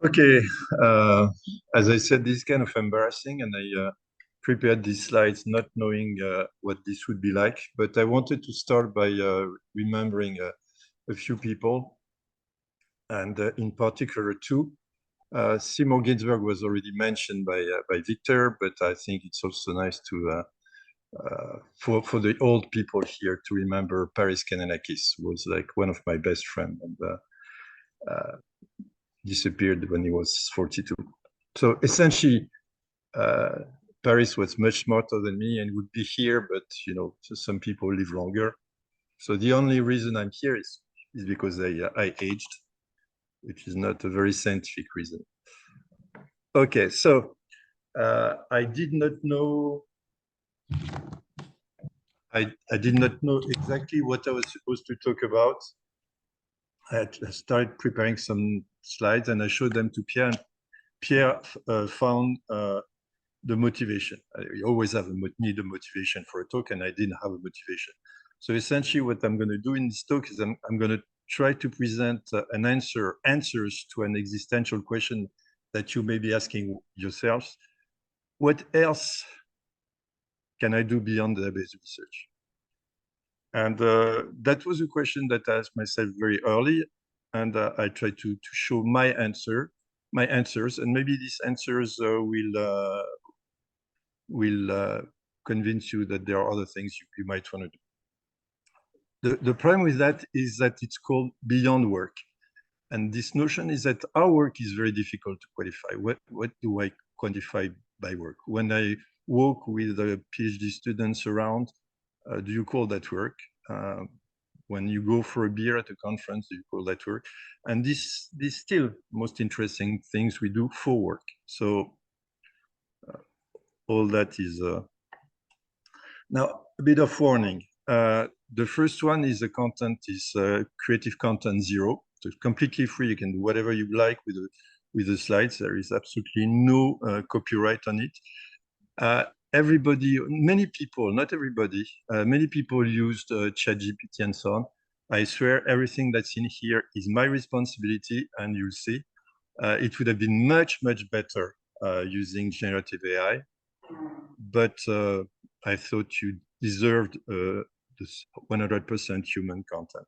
Okay, as I said, this is kind of embarrassing, and I prepared these slides not knowing what this would be like. But I wanted to start by remembering a few people, and in particular two. Seymour Ginsburg was already mentioned by Victor, but I think it's also nice to for the old people here to remember Paris Kanellakis, who was like one of my best friends and disappeared when he was 42. So essentially, Paris was much smarter than me and would be here, but so some people live longer. So the only reason I'm here is because I aged, which is not a very scientific reason. Okay, so I did not know. I did not know exactly what I was supposed to talk about. I started preparing some slides and I showed them to Pierre. Pierre found the motivation. You always need a motivation for a talk, and I didn't have a motivation. So essentially what I'm going to do in this talk is I'm going to try to present answers to an existential question that you may be asking yourselves. What else can I do beyond database research? And that was a question that I asked myself very early, and I tried to show my answers, and maybe these answers will convince you that there are other things you might want to do. The problem with that is that it's called beyond work. And this notion is that our work is very difficult to quantify. What do I quantify by work? When I walk with the PhD students around, do you call that work? When you go for a beer at a conference, do you call that work? And this still most interesting things we do for work. So all that is now a bit of warning. The first one is the content is Creative Content 0. So it's completely free. You can do whatever you like with the slides. There is absolutely no copyright on it. Many people, not everybody, many people used ChatGPT and so on. I swear everything that's in here is my responsibility, and you'll see. It would have been much, much better using generative AI, but I thought you deserved this 100% human content.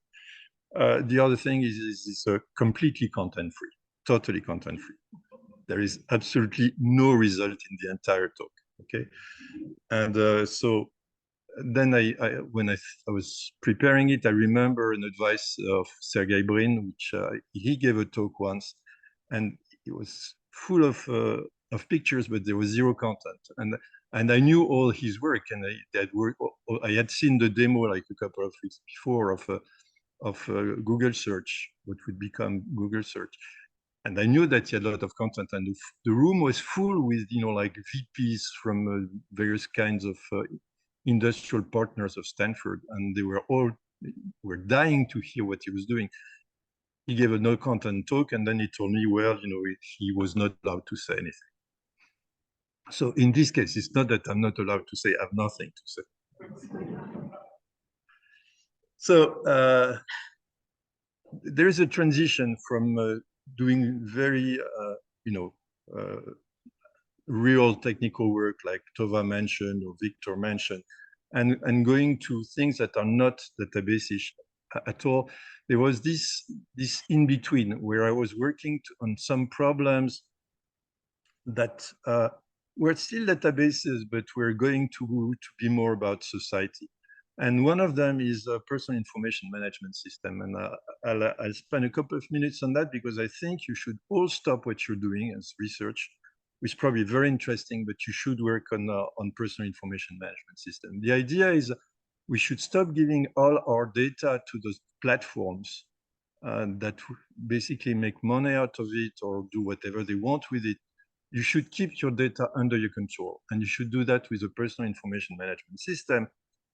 The other thing is it's completely content-free, totally content-free. There is absolutely no result in the entire talk, okay? And so then when I was preparing it, I remember an advice of Serge Abiteboul, which he gave a talk once, and it was full of pictures, but there was zero content. And I knew all his work, and I had seen the demo like a couple of weeks before of Google search, what would become Google search. And I knew that he had a lot of content, and the room was full with, like VPs from various kinds of industrial partners of Stanford, and they were dying to hear what he was doing. He gave a no content talk, and then he told me, well, he was not allowed to say anything. So in this case, it's not that I'm not allowed to say, I have nothing to say. So there is a transition from doing very, real technical work like Tova mentioned or Victor mentioned, and going to things that are not database at all. There was this in between where I was working on some problems that were still databases, but we're going to be more about society. And one of them is a personal information management system. And I'll spend a couple of minutes on that because I think you should all stop what you're doing as research, which is probably very interesting, but you should work on personal information management system. The idea is we should stop giving all our data to those platforms that basically make money out of it or do whatever they want with it. You should keep your data under your control, and you should do that with a personal information management system.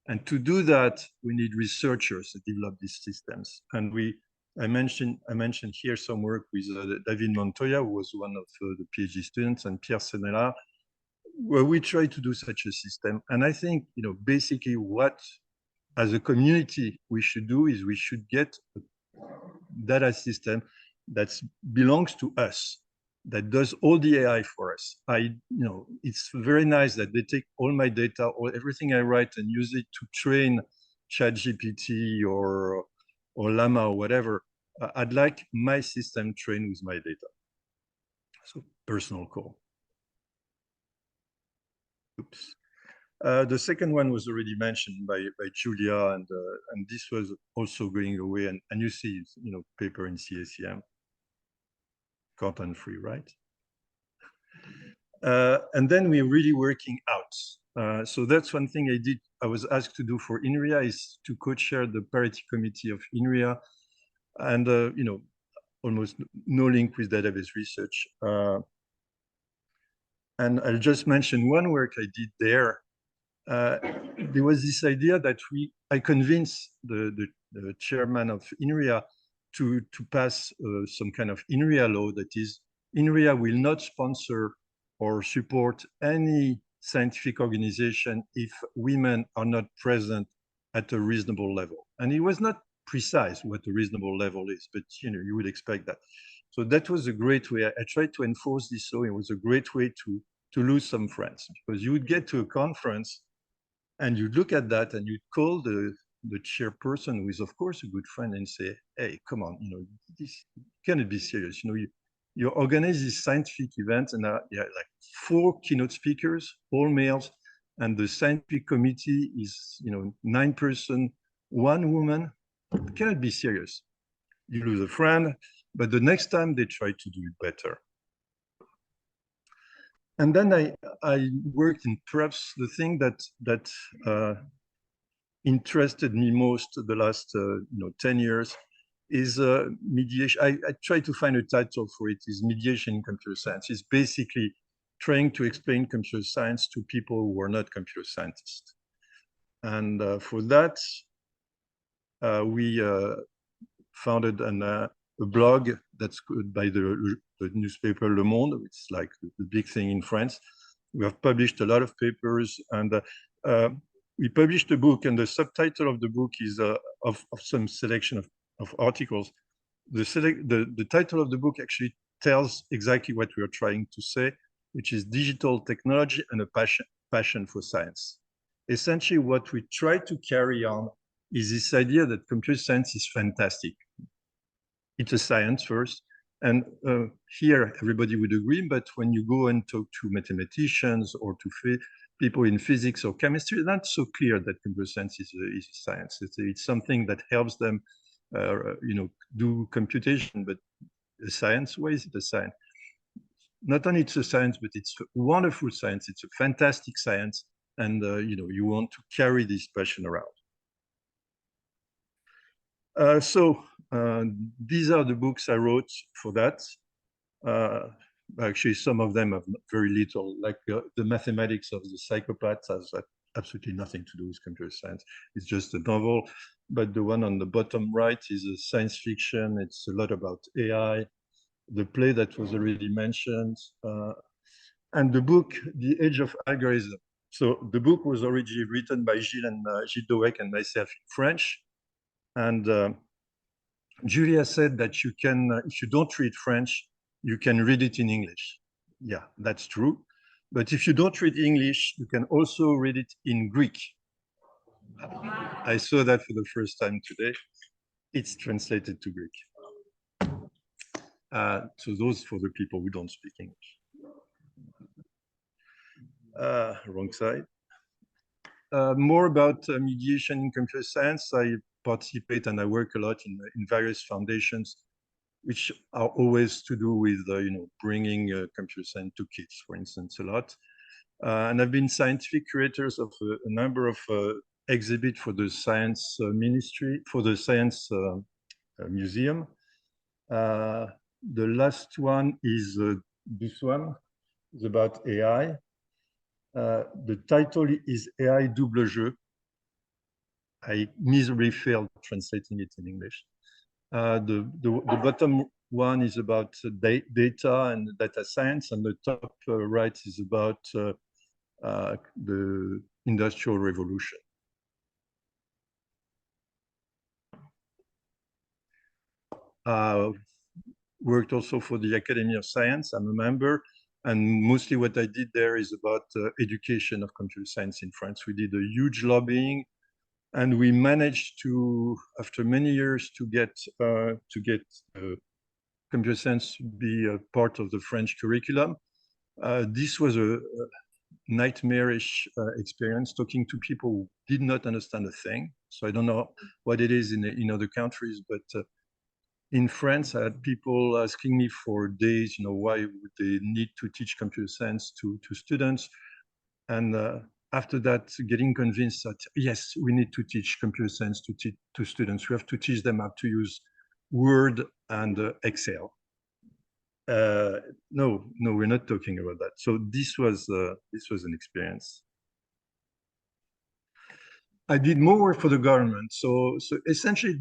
And to do that, we need researchers to develop these systems. And I mentioned here some work with David Montoya, who was one of the PhD students, and Pierre Senella, where we try to do such a system. And I think, basically what, as a community, we should do is we should get a data system that belongs to us. that does all the AI for us. It's very nice that they take all my data, everything I write, and use it to train ChatGPT or Llama or whatever. I'd like my system trained with my data. So personal call. Oops. The second one was already mentioned by Julia, and this was also going away. And you see, paper in CACM, content free, right? And then we're really working out. So that's one thing I was asked to do for INRIA, is to co-chair the parity committee of INRIA, and almost no link with database research. And I'll just mention one work I did there. There was this idea that I convinced the chairman of INRIA to pass some kind of INRIA law, that is, INRIA will not sponsor or support any scientific organization if women are not present at a reasonable level. And it was not precise what a reasonable level is, but you would expect that. So that was a great way. I tried to enforce this law. It was a great way to lose some friends, because you would get to a conference and you look at that and you call the chairperson, who is of course a good friend, and say, hey, come on, this cannot be serious. You organize this scientific event, and like 4 keynote speakers, all males, and the scientific committee is 9 person, 1 woman. It cannot be serious. You lose a friend, but the next time they try to do it better. And then I worked in perhaps the thing that interested me most the last 10 years is mediation. I try to find a title for it, is mediation in computer science. It's basically trying to explain computer science to people who are not computer scientists. And for that, we founded a blog that's by the newspaper Le Monde. It's like the big thing in France. We have published a lot of papers, and we published a book, and the subtitle of the book is of some selection of articles. The title of the book actually tells exactly what we are trying to say, which is digital technology and a passion for science. Essentially, what we try to carry on is this idea that computer science is fantastic. It's a science first, and here everybody would agree, but when you go and talk to mathematicians or to people in physics or chemistry, it's not so clear that computer science is a science. It's something that helps them do computation, but a science, why is it a science? Not only it's a science, but it's a wonderful science. It's a fantastic science, and you want to carry this passion around. So these are the books I wrote for that. Actually, some of them have very little, like the mathematics of the psychopaths has absolutely nothing to do with computer science. It's just a novel. But the one on the bottom right is a science fiction. It's a lot about AI. The play that was already mentioned, and the book, The Age of Algorithm. So the book was originally written by Gilles Douek and myself in French. And Julia said that you can, if you don't read French, you can read it in English. Yeah, that's true. But if you don't read English, you can also read it in Greek. I saw that for the first time today. It's translated to Greek. So those for the people who don't speak English. Wrong side. More about mediation in computer science. I participate and I work a lot in various foundations, which are always to do with bringing computer science to kids, for instance, a lot. And I've been scientific curators of a number of exhibits for the science ministry, for the science museum. The last one is this one. It's about AI. The title is AI double jeu. I miserably failed translating it in English. The bottom one is about data and data science, and the top right is about the Industrial Revolution. worked also for the Academy of Science. I'm a member, and mostly what I did there is about education of computer science in France. We did a huge lobbying, and we managed to, after many years, to get computer science to be a part of the French curriculum. This was a nightmarish experience, talking to people who did not understand a thing. So I don't know what it is in other countries, but in France, I had people asking me for days, why would they need to teach computer science to students? And after that, getting convinced that, yes, we need to teach computer science to students. We have to teach them how to use Word and Excel. No, we're not talking about that. So this was an experience. I did more work for the government. So essentially,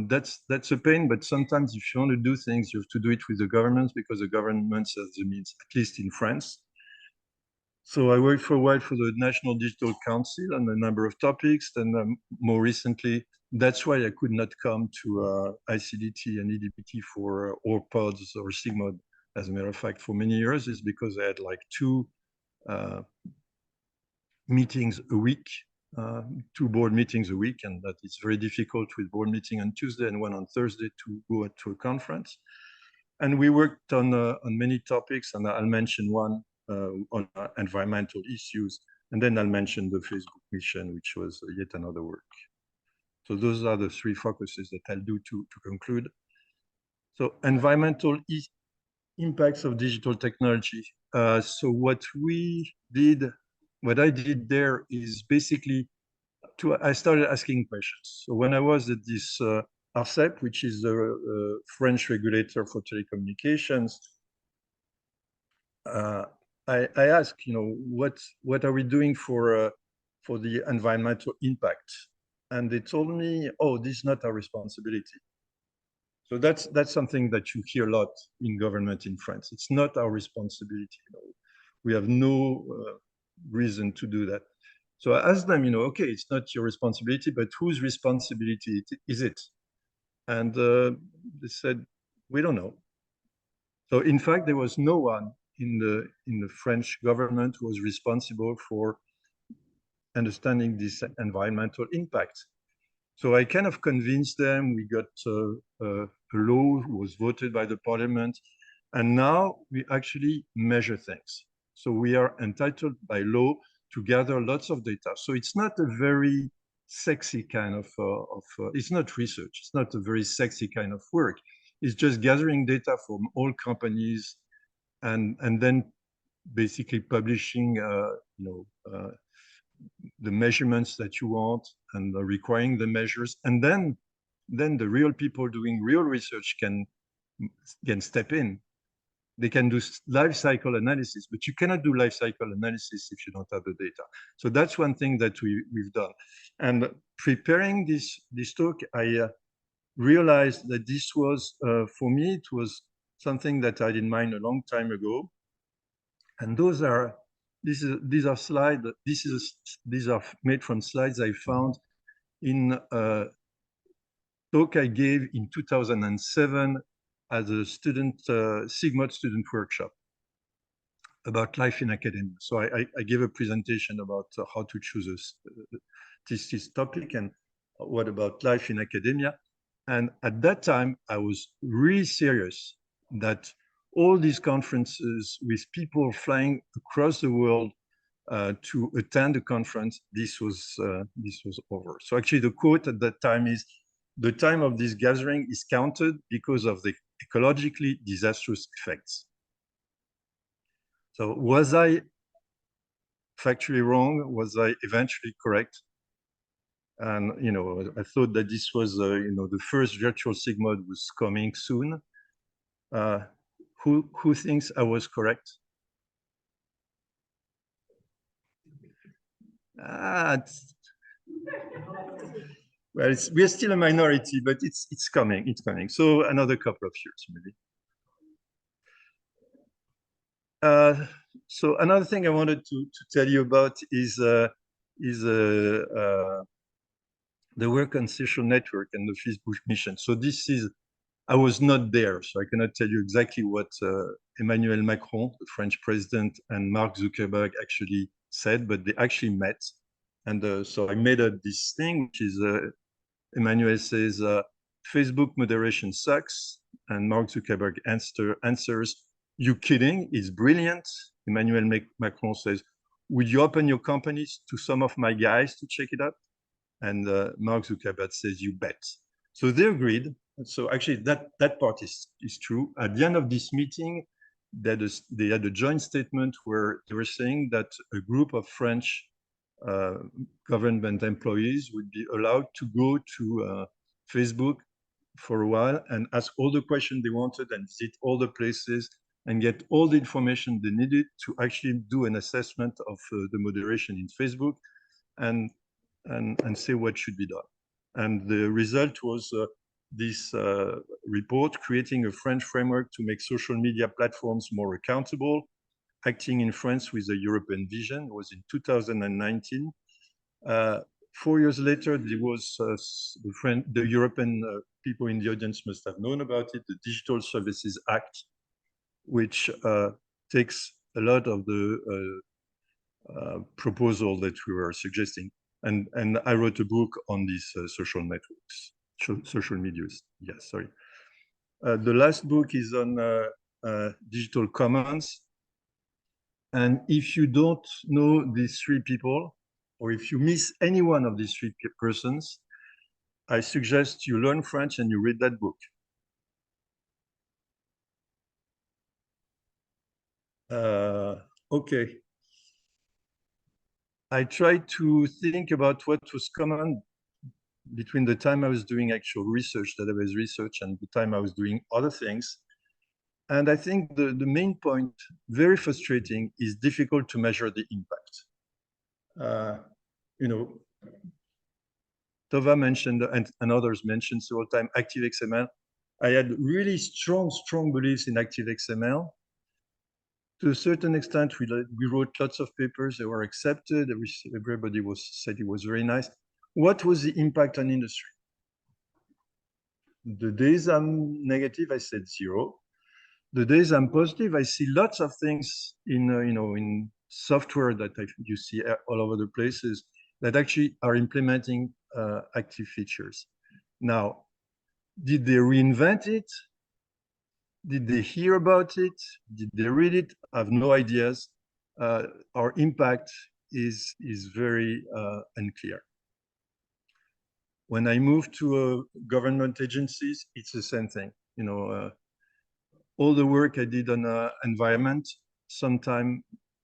that's a pain. But sometimes, if you want to do things, you have to do it with the government, because the government has the means, at least in France. So I worked for a while for the National Digital Council on a number of topics, and more recently, that's why I could not come to ICDT and EDBT for or pods or Sigmod. As a matter of fact, for many years, is because I had like 2 meetings a week, 2 board meetings a week, and that it's very difficult with board meeting on Tuesday and one on Thursday to go to a conference. And we worked on many topics, and I'll mention one on environmental issues, and then I'll mention the Facebook mission, which was yet another work. So those are the 3 focuses that I'll do to conclude. So environmental impacts of digital technology. So what I did there is basically I started asking questions. So when I was at this ARCEP, which is the French regulator for telecommunications, I asked, what are we doing for the environmental impact? And they told me, oh, this is not our responsibility. So that's something that you hear a lot in government in France. It's not our responsibility. We have no reason to do that. So I asked them, okay, it's not your responsibility, but whose responsibility is it? And they said, we don't know. So in fact, there was no one in the French government who was responsible for understanding this environmental impact. So I kind of convinced them. We got a law was voted by the parliament, and now we actually measure things. So we are entitled by law to gather lots of data. So it's not a very sexy kind of it's not research. It's not a very sexy kind of work. It's just gathering data from all companies, and then basically publishing, the measurements that you want, and requiring the measures, and then the real people doing real research can step in. They can do life cycle analysis, but you cannot do life cycle analysis if you don't have the data. So that's one thing that we've done. And preparing this talk, I realized that this was, for me, it was something that I had in mind a long time ago. And these are slides. These are made from slides I found in a talk I gave in 2007 as a Sigmod student workshop about life in academia. So I gave a presentation about how to choose this topic and what about life in academia. And at that time, I was really serious that all these conferences with people flying across the world to attend the conference, this was over. So actually the quote at that time is, the time of this gathering is counted because of the ecologically disastrous effects. So was I factually wrong? Was I eventually correct? And, I thought that this was, the first virtual Sigmod was coming soon. Who thinks I was correct? Well, we're still a minority, but it's coming. It's coming. So another couple of years, maybe. So another thing I wanted to tell you about is the work on social network and the Facebook mission. So this is I was not there, so I cannot tell you exactly what Emmanuel Macron, the French president, and Mark Zuckerberg actually said, but they actually met. And so I made up this thing, which is Emmanuel says, Facebook moderation sucks. And Mark Zuckerberg answers, you kidding? It's brilliant. Emmanuel Macron says, would you open your companies to some of my guys to check it out? And Mark Zuckerberg says, you bet. So they agreed. So actually that part is true. At the end of this meeting, they had a joint statement where they were saying that a group of French government employees would be allowed to go to Facebook for a while and ask all the questions they wanted and visit all the places and get all the information they needed to actually do an assessment of the moderation in Facebook and say what should be done. And the result was this report creating a French framework to make social media platforms more accountable, acting in France with a European vision. It was in 2019. 4 years later, there was the European people in the audience must have known about it, the Digital Services Act, which takes a lot of the proposal that we were suggesting. And I wrote a book on these social networks, social medias. Yes, sorry. The last book is on digital commons. And if you don't know these three people, or if you miss any one of these three persons, I suggest you learn French and you read that book. Okay. I tried to think about what was common between the time I was doing actual research, database research, and the time I was doing other things. And I think the main point, very frustrating, is difficult to measure the impact. You know, Tova mentioned, and others mentioned several times, ActiveXML. I had really strong beliefs in ActiveXML. To a certain extent, we wrote lots of papers. They were accepted. Everybody said it was very nice. What was the impact on industry? The days I'm negative, I said 0. The days I'm positive, I see lots of things in in software that you see all over the places that actually are implementing active features. Now, did they reinvent it? Did they hear about it? Did they read it? I have no ideas. Our impact is very unclear. When I moved to government agencies, it's the same thing. You know, all the work I did on environment, sometimes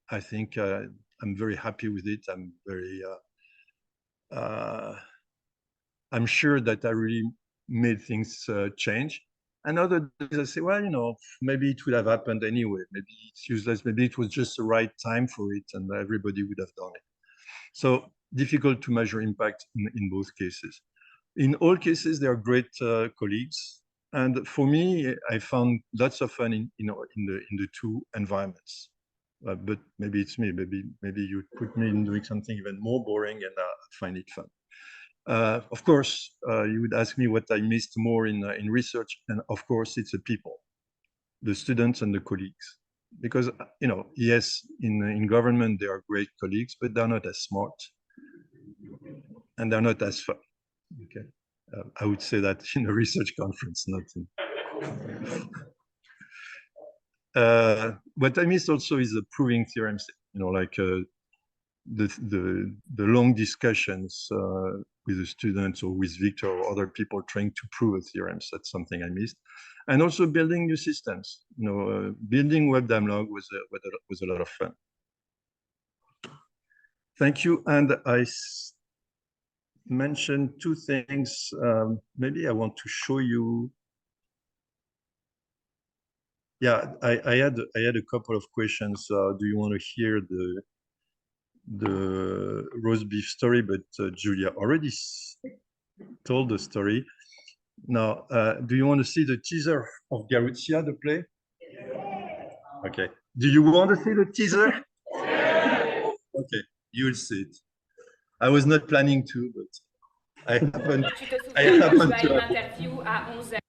I think I'm very happy with it. I'm very, I'm sure that I really made things change. And other days I say, well, you know, maybe it would have happened anyway. Maybe it's useless. Maybe it was just the right time for it and everybody would have done it. So difficult to measure impact in both cases. In all cases, they are great colleagues. And for me, I found lots of fun in the two environments. But maybe it's me. Maybe you put me in doing something even more boring, and I find it fun. Of course, you would ask me what I missed more in research, and of course, it's the people, the students and the colleagues. Because you know, yes, in government they are great colleagues, but they're not as smart, and they're not as fun. Okay. I would say that in a research conference, not in. What I missed also is the proving theorems, you know, like the long discussions with the students or with Victor or other people trying to prove a theorem. So that's something I missed. And also building new systems. You know, building WebDAMlog was a lot of fun. Thank you. And I mentioned two things. Maybe I want to show you. Yeah, I had a couple of questions. Do you want to hear the roast beef story? But Julia already told the story. Now, do you want to see the teaser of Garuzia, the play? Okay. Do you want to see the teaser? Okay, you'll see it. I was not planning to, but I happened to.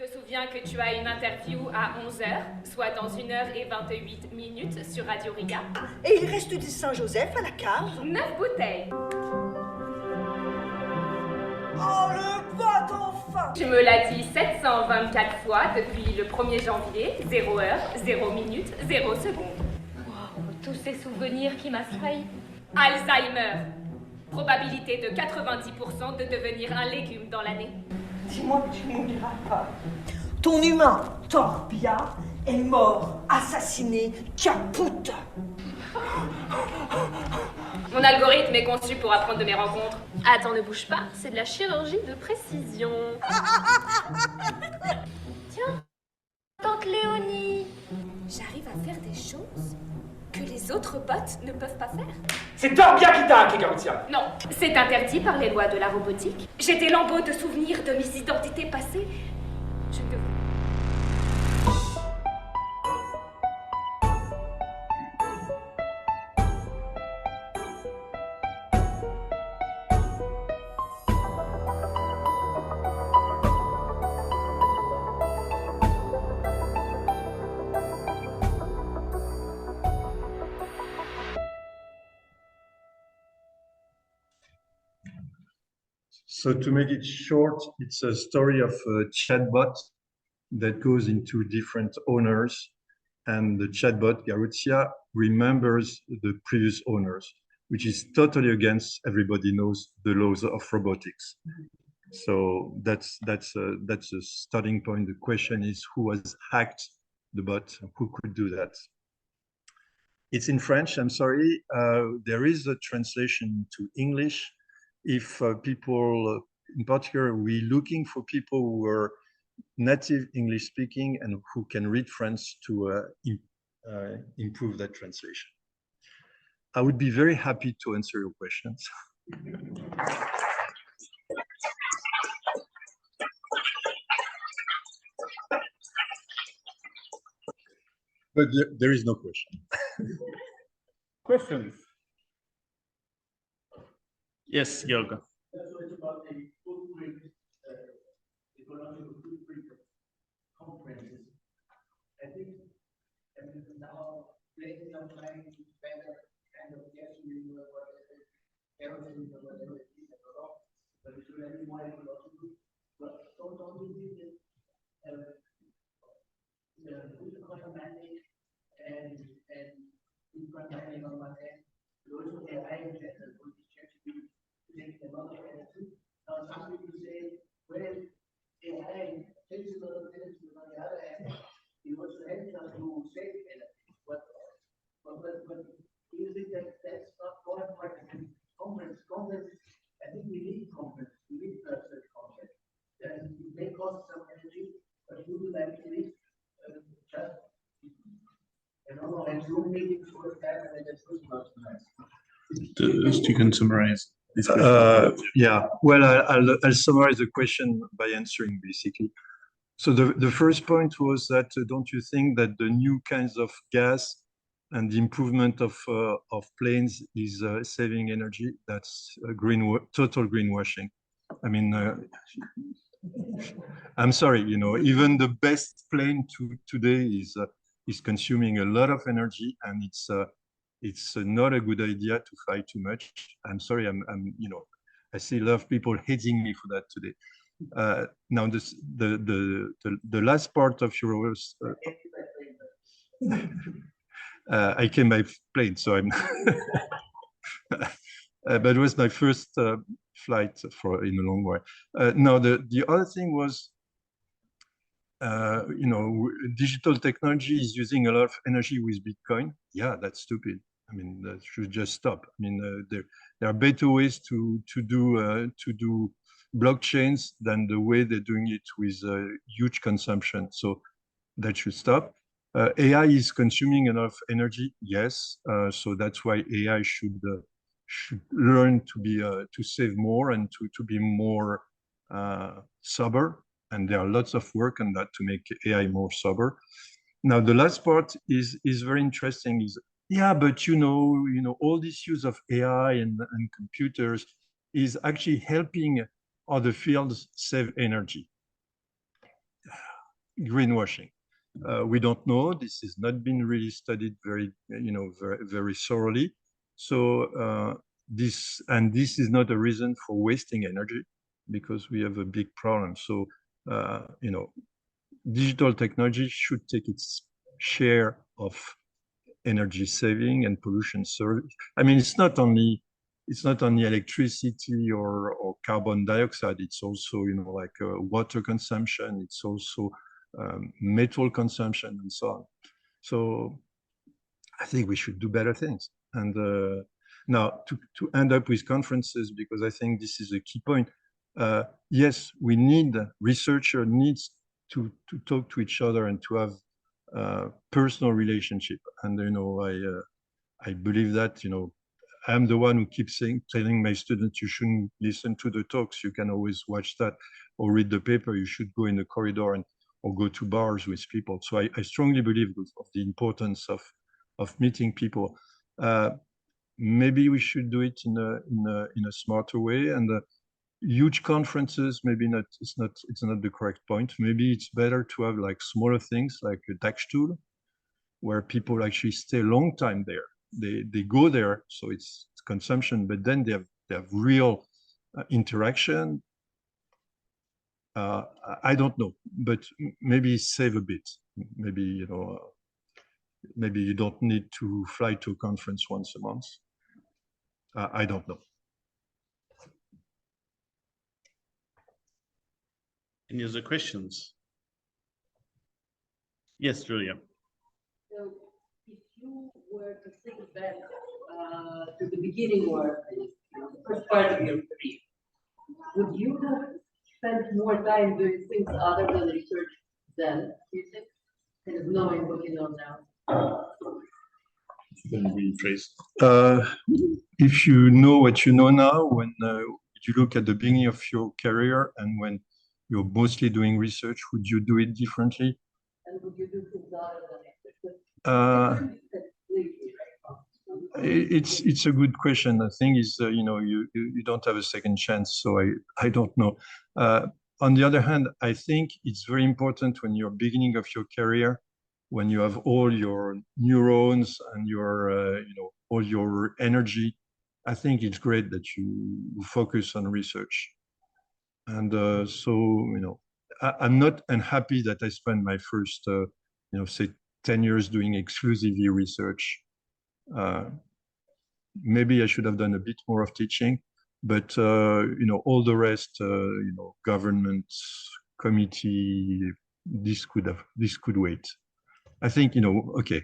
Je te souviens que tu as une interview à 11h, soit dans 1h28 sur Radio Riga. Et il reste du Saint-Joseph à la cave. 9 bouteilles. Oh, le pote, enfin! Tu me l'as dit 724 fois depuis le 1er janvier, 0h, 0 minute, 0 seconde. Wow, tous ces souvenirs qui m'affraient. Alzheimer. Probabilité de 90% de devenir un légume dans l'année. Dis-moi que tu ne m'oublieras pas. Ton humain, Torbia, est mort, assassiné, caput. Mon algorithme est conçu pour apprendre de mes rencontres. Attends, ne bouge pas, c'est de la chirurgie de précision. Tiens, tante Léonie. J'arrive à faire des choses que les autres bots ne peuvent pas faire. C'est Torbia qui t'a hacké, Garutia. Non, c'est interdit par les lois de la robotique. J'ai des lambeaux de souvenirs de mes identités passées. Je ne devrais... So to make it short, it's a story of a chatbot that goes into different owners, and the chatbot, Garutia, remembers the previous owners, which is totally against everybody knows the laws of robotics. So that's a starting point. The question is who has hacked the bot, who could do that? It's in French, I'm sorry. There is a translation to English. If people, in particular, we're looking for people who are native English speaking and who can read French to improve that translation. I would be very happy to answer your questions. But there is no question. Questions? Yes, Yoga. So it's about the footprint, ecological footprint of conferences. I think now places are trying to better kind of guess what everything or whatever it is at all, but it should have more ecological. But don't you think that the climatic and climatic on one hand, but also AI in general, which is actually take a lot of energy. Now, some people say, well, AI takes a lot of energy, but on the other hand, it also helps us to save energy. But do you think that that's not more important? Conference, I think we need conference, we need such conference. And it may cost some energy, but we would actually just, and Zoom meetings for the time, and that's not nice. You can summarize. Yeah, well, I'll summarize the question by answering basically. So the first point was that don't you think that the new kinds of gas and the improvement of planes is saving energy? That's total greenwashing. I mean, I'm sorry, even the best plane today is consuming a lot of energy, and it's not a good idea to fly too much. I'm sorry, I see a lot of people hating me for that today. Now, the last part of your I came by plane, so I'm. But it was my first flight in a long way. Now, the other thing was, digital technology is using a lot of energy with Bitcoin. Yeah, that's stupid. I mean, that should just stop. I mean, there are better ways to do blockchains than the way they're doing it with huge consumption. So that should stop. AI is consuming enough energy, yes. So that's why AI should learn to save more and to be more sober. And there are lots of work on that to make AI more sober. Now, the last part is very interesting. Yeah, but all this use of AI and computers is actually helping other fields save energy. greenwashing. We don't know. This has not been really studied very, very thoroughly. So this is not a reason for wasting energy, because we have a big problem. So digital technology should take its share of energy saving and pollution service. I mean, it's not only electricity or carbon dioxide. It's also like water consumption. It's also metal consumption and so on. So I think we should do better things. And now to end up with conferences, because I think this is a key point. Yes, we need, researcher needs to talk to each other and to have personal relationship. And I believe that I'm the one who keeps telling my students, you shouldn't listen to the talks. You can always watch that or read the paper. You should go in the corridor or go to bars with people. So I strongly believe of the importance of meeting people. Maybe we should do it in a smarter way. And huge conferences, maybe not. It's not the correct point. Maybe it's better to have like smaller things, like a Dachstuhl, where people actually stay a long time there. They go there, so it's consumption, but then they have real interaction. I don't know, but maybe save a bit. Maybe maybe you don't need to fly to a conference once a month. I don't know. Any other questions? Yes, Julia. So if you were to think back to the beginning or the first part of your career, would you have spent more time doing things other than research then, do you think? Kind of knowing what you know now? If you know what you know now, when you look at the beginning of your career and when you're mostly doing research, would you do it differently? And would you do things other than research? It's a good question. The thing is, you don't have a second chance, so I don't know. On the other hand, I think it's very important when you're beginning of your career, when you have all your neurons and your all your energy. I think it's great that you focus on research. And so I'm not unhappy that I spent my first say 10 years doing exclusively research. Maybe I should have done a bit more of teaching, but all the rest, government, committee, this could wait. I think okay.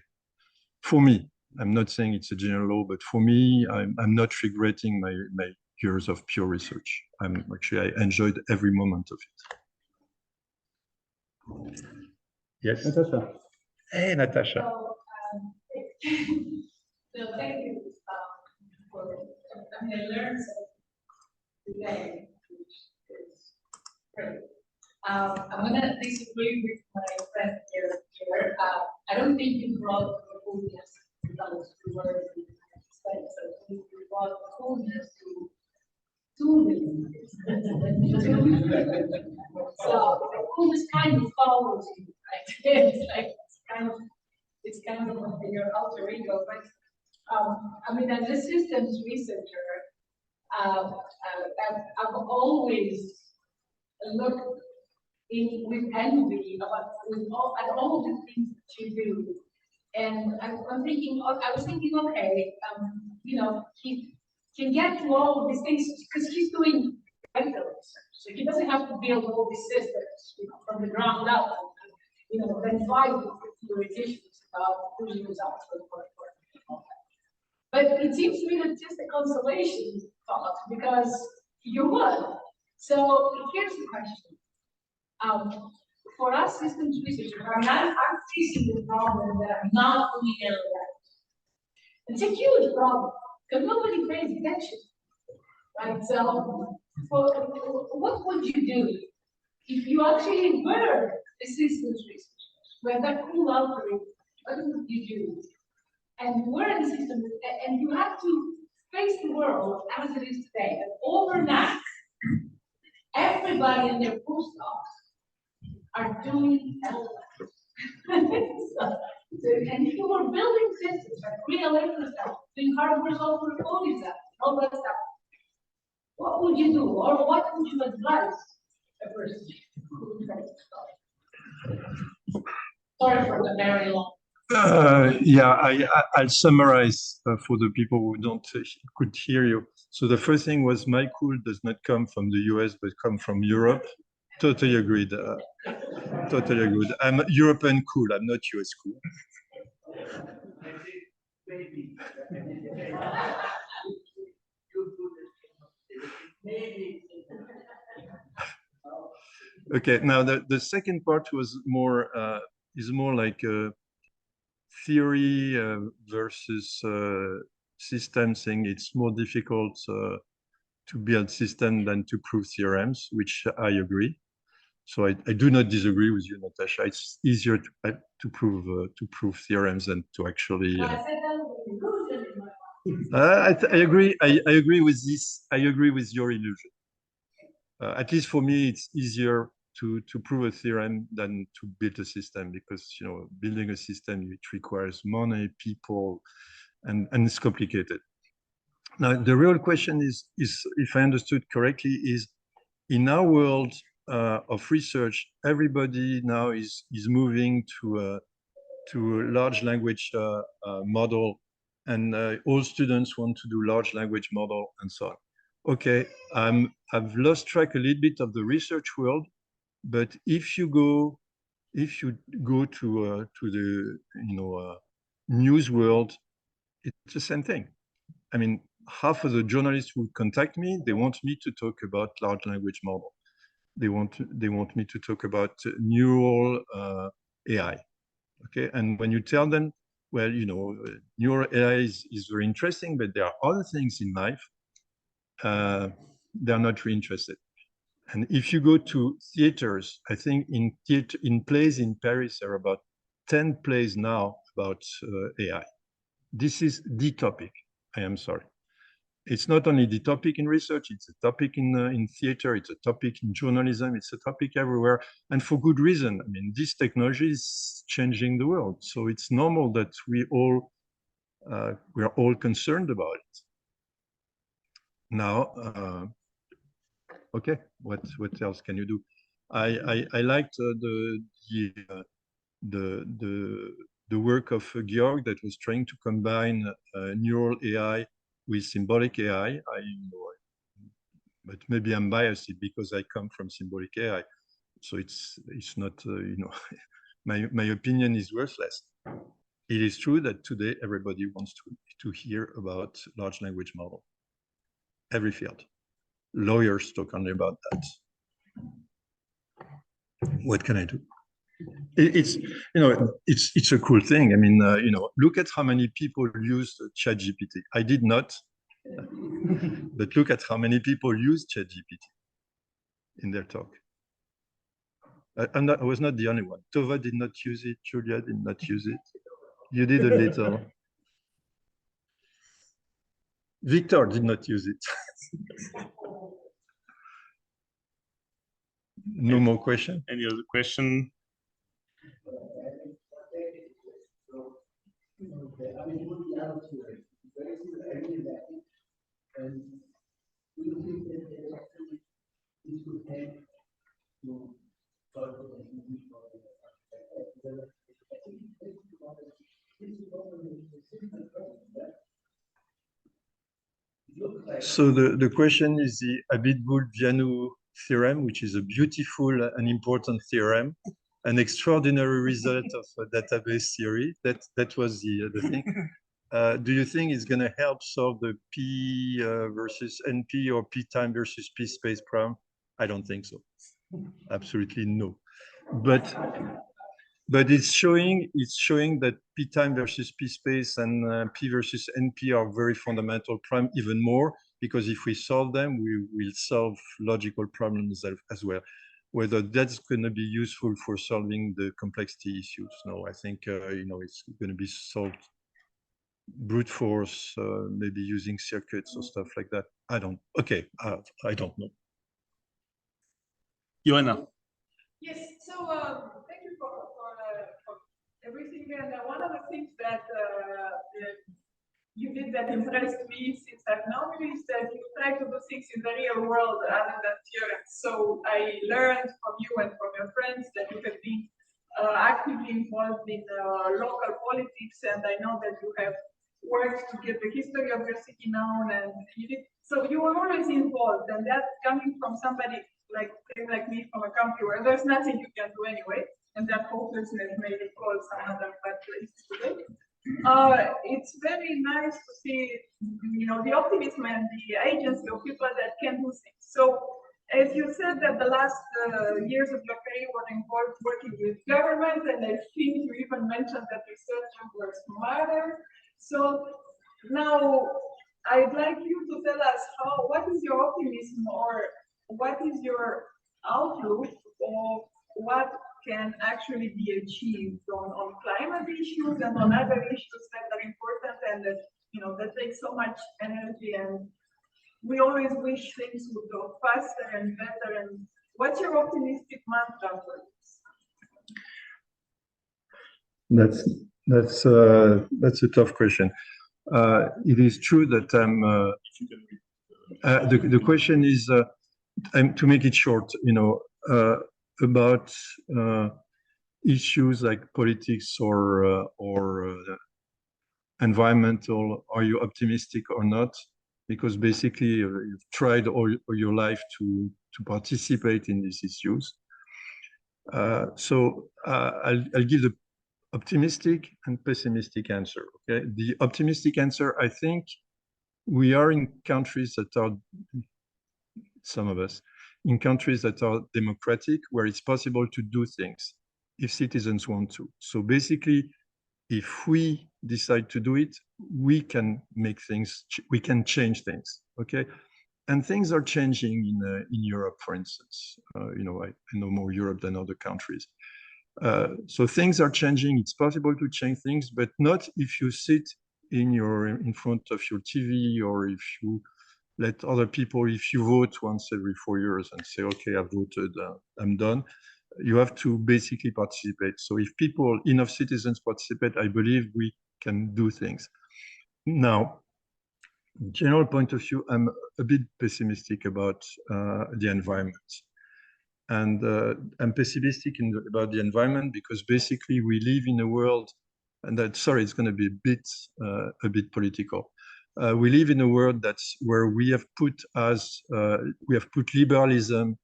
For me, I'm not saying it's a general law, but for me, I'm not regretting my years of pure research. I enjoyed every moment of it. Yes, Natasha. Hey, Natasha. So, thank you for I learned today, which is great. I'm going to disagree with my friend here. I don't think you brought the fullness because we were in space. So you brought the fullness to 2 million. So the fullness kind of follows you, right? It's kind of your alter ego. But I mean, as a systems researcher, I've always looked with envy at all the things that you do, and I was thinking, okay, he can get to all of these things because he's doing medical research, so he doesn't have to build all these systems from the ground up, and then fight with theoreticians about whose results will work. But it seems to me that just a consolation thought because you won. So here's the question. For us systems researchers, I'm facing the problem that I'm not fully aware of. It's a huge problem because nobody pays attention, right? So what would you do if you actually were a systems researcher with that cool algorithm? What would you do? And we're in the system, and you have to face the world as it is today. And overnight, everybody and their postdocs are doing and if you were building systems like real infrastructure, doing hardware, software, coding that, all that stuff, what would you do, or what would you advise a person who would try to start? Sorry for the very long. Yeah, I'll summarize for the people who don't could hear you. So the first thing was my cool does not come from the US, but come from Europe. Totally agreed. Totally agreed. I'm European cool. I'm not US cool. Okay. Now the second part was more is more like theory versus system thing. It's more difficult to build system than to prove theorems, which I agree. So I do not disagree with you, Natasha. It's easier to prove theorems than to actually. I agree. I agree with this. I agree with your illusion. At least for me, it's easier to prove a theorem than to build a system, because building a system, it requires money, people, and it's complicated. Now the real question is if I understood correctly, is in our world of research, everybody now is moving to a large language model, and all students want to do large language model and so on. Okay, I've lost track a little bit of the research world, but if you go to the news world, it's the same thing. I mean, half of the journalists who contact me, they want me to talk about large language model. They want me to talk about neural AI. Okay, and when you tell them, well, neural AI is very interesting, but there are other things in life, they're not really interested. And if you go to theaters, I think in plays in Paris, there are about 10 plays now about AI. This is the topic. I am sorry. It's not only the topic in research, it's a topic in theater, it's a topic in journalism, it's a topic everywhere, and for good reason. I mean, this technology is changing the world, so it's normal that we are all concerned about it. Now, okay, what else can you do? I liked the work of Georg that was trying to combine neural AI with symbolic AI. But maybe I'm biased because I come from symbolic AI, so it's not my opinion is worthless. It is true that today everybody wants to hear about large language model. Every field, lawyers talk only about that. What can I do? It's a cool thing. I mean, look at how many people use ChatGPT. I did not, but look at how many people use ChatGPT in their talk. I was not the only one. Tova did not use it. Julia did not use it. You did a little. Victor did not use it. No more question? Any other question? So the question is the Abiteboul-Vianou theorem, which is a beautiful and important theorem, an extraordinary result of a database theory. That was the thing. Do you think it's going to help solve the P versus NP or P time versus P space problem? I don't think so. Absolutely no. But it's showing that P time versus P space and P versus NP are very fundamental problem, even more, because if we solve them, we will solve logical problems as well. Whether that's going to be useful for solving the complexity issues, no. I think it's going to be solved brute force, maybe using circuits or stuff like that. I don't know. Joanna. Yes, so again, one of the things that you did that impressed me since I've known you is that you try to do things in the real world rather than theory. So I learned from you and from your friends that you have been actively involved in local politics, and I know that you have worked to get the history of your city known, and so you were always involved, and that coming from somebody like me from a country where there's nothing you can do anyway, and that hopelessness made it call some other bad places today. It's very nice to see, the optimism and the agency of people that can do things. So, as you said that the last years of your career were involved working with government, and I think you even mentioned that researchers were smarter. So now I'd like you to tell us what is your optimism, or what is your outlook of what can actually be achieved on climate issues and on other issues that are important and that that take so much energy, and we always wish things would go faster and better. And what's your optimistic mantra for this? That's a tough question. It is true that the question is to make it short, about issues like politics or environmental. Are you optimistic or not? Because basically you've tried all your life to participate in these issues. So I'll give the optimistic and pessimistic answer. Okay, the optimistic answer, I think we are in countries that are, some of us, in countries that are democratic, where it's possible to do things if citizens want to. So basically, if we decide to do it, we can make things, we can change things, okay? And things are changing in Europe, for instance. I know more Europe than other countries. So things are changing. It's possible to change things, but not if you sit in front of your TV, or if you let other people, if you vote once every 4 years and say, okay, I've voted, I'm done. You have to basically participate. So if enough citizens participate, I believe we can do things. Now, general point of view, I'm a bit pessimistic about the environment. And I'm pessimistic about the environment because basically we live in a world, and it's going to be a bit political. We live in a world where we have put liberalism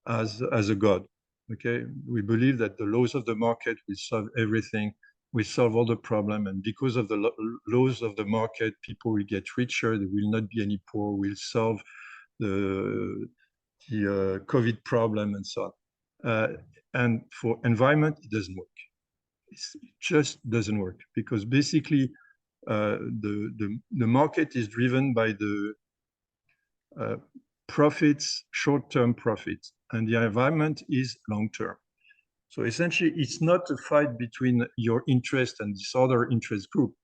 as a god. Okay, we believe that the laws of the market will solve everything, will solve all the problem, and because of the laws of the market, people will get richer. There will not be any poor. We'll solve the COVID problem and so on. And for environment, it doesn't work. It just doesn't work because basically the market is driven by the profits, short-term profits, and the environment is long-term. So essentially, it's not a fight between your interest and this other interest group.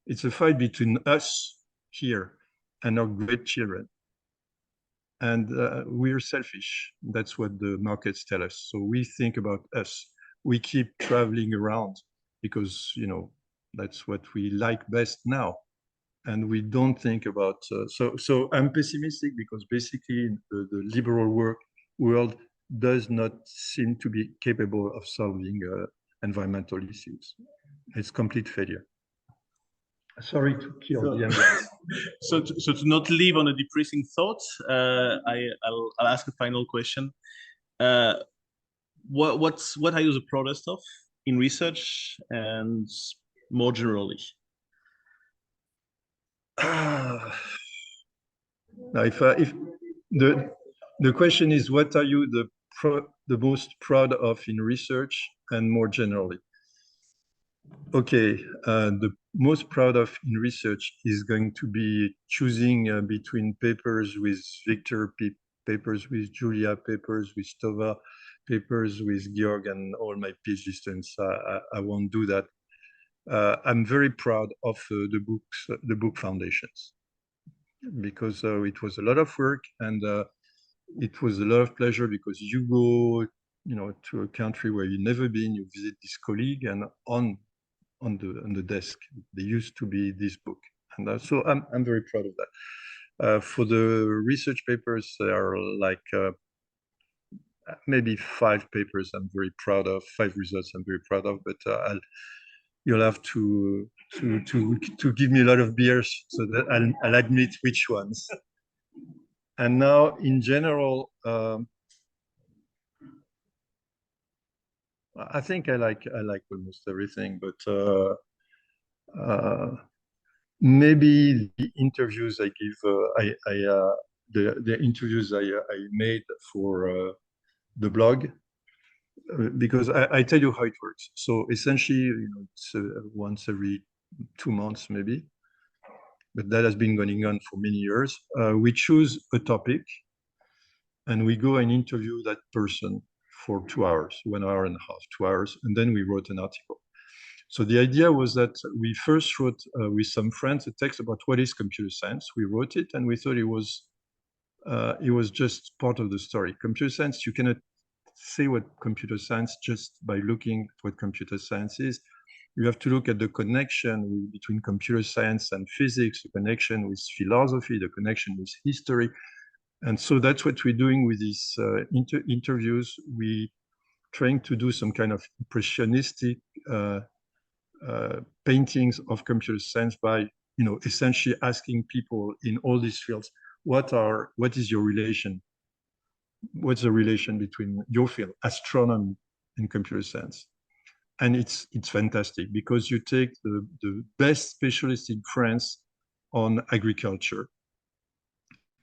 It's a fight between us here and our great children. And we're selfish. That's what the markets tell us. So we think about us. We keep traveling around because, that's what we like best now. And we don't think about, so I'm pessimistic because basically the liberal world does not seem to be capable of solving environmental issues. It's complete failure. Sorry to kill the ambulance. So to not leave on a depressing thought, I'll ask a final question. What are you the proudest of in research and more generally? Now, if the question is, what are you the most proud of in research and more generally? Okay, the most proud of in research is going to be choosing between papers with Victor, papers with Julia, papers with Tova, papers with Georg, and all my PhD students. I won't do that. I'm very proud of the book foundations, because it was a lot of work, and it was a lot of pleasure because you go, to a country where you've never been, you visit this colleague, and on on the desk. They used to be this book, and so I'm very proud of that. For the research papers, there are like maybe 5 papers I'm very proud of, 5 results I'm very proud of, but you'll have to give me a lot of beers so that I'll admit which ones. And now, in general, I think I like almost everything, but maybe the interviews I give, the interviews I made for the blog, because I tell you how it works. So essentially, it's once every 2 months maybe, but that has been going on for many years. We choose a topic, and we go and interview that person for 2 hours, 1 hour and a half, 2 hours, and then we wrote an article. So the idea was that we first wrote with some friends a text about what is computer science. We wrote it, and we thought it was just part of the story. Computer science, you cannot say what computer science just by looking at what computer science is. You have to look at the connection between computer science and physics, the connection with philosophy, the connection with history. And so that's what we're doing with these interviews. We trying to do some kind of impressionistic paintings of computer science by, essentially asking people in all these fields, what is your relation? What's the relation between your field, astronomy, and computer science? And it's fantastic because you take the best specialist in France on agriculture,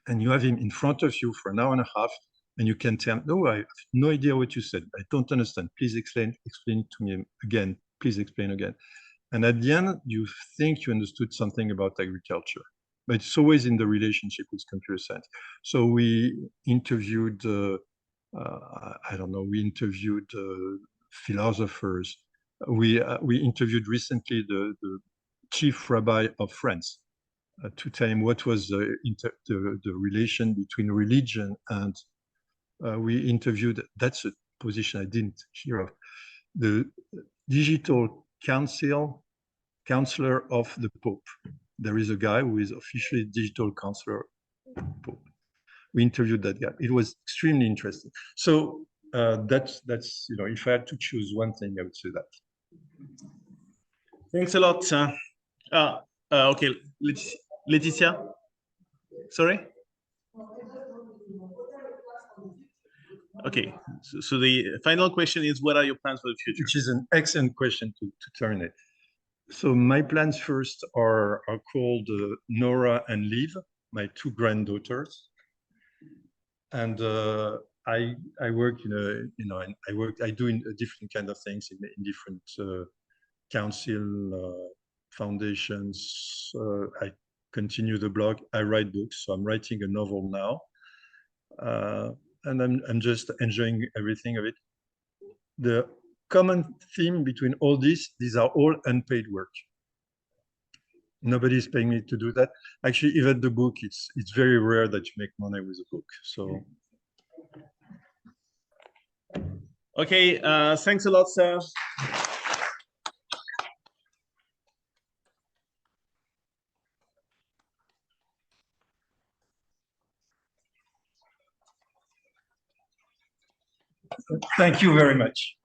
and you have him in front of you for an hour and a half, and you can tell, no, I have no idea what you said. I don't understand. Please explain it to me again. Please explain again. And at the end, you think you understood something about agriculture, but it's always in the relationship with computer science. So we interviewed, we interviewed philosophers. We interviewed recently the chief rabbi of France to tell him what was the relation between religion and we interviewed, that's a position I didn't hear of, the digital counselor of the Pope. There is a guy who is officially digital counselor of the Pope. We interviewed that guy. It was extremely interesting. So that's if I had to choose one thing, I would say that. Thanks a lot. Okay, Laetitia. Sorry. Okay, so the final question is, what are your plans for the future? Which is an excellent question to terminate. So my plans first are called Nora and Liv, my 2 granddaughters, and I work I do different kind of things in different council foundations. I continue the blog. I write books, so I'm writing a novel now. And I'm just enjoying everything of it. The common theme between all these are all unpaid work. Nobody's paying me to do that. Actually, even the book, it's very rare that you make money with a book. So. Okay, thanks a lot, Serge. Thank you very much.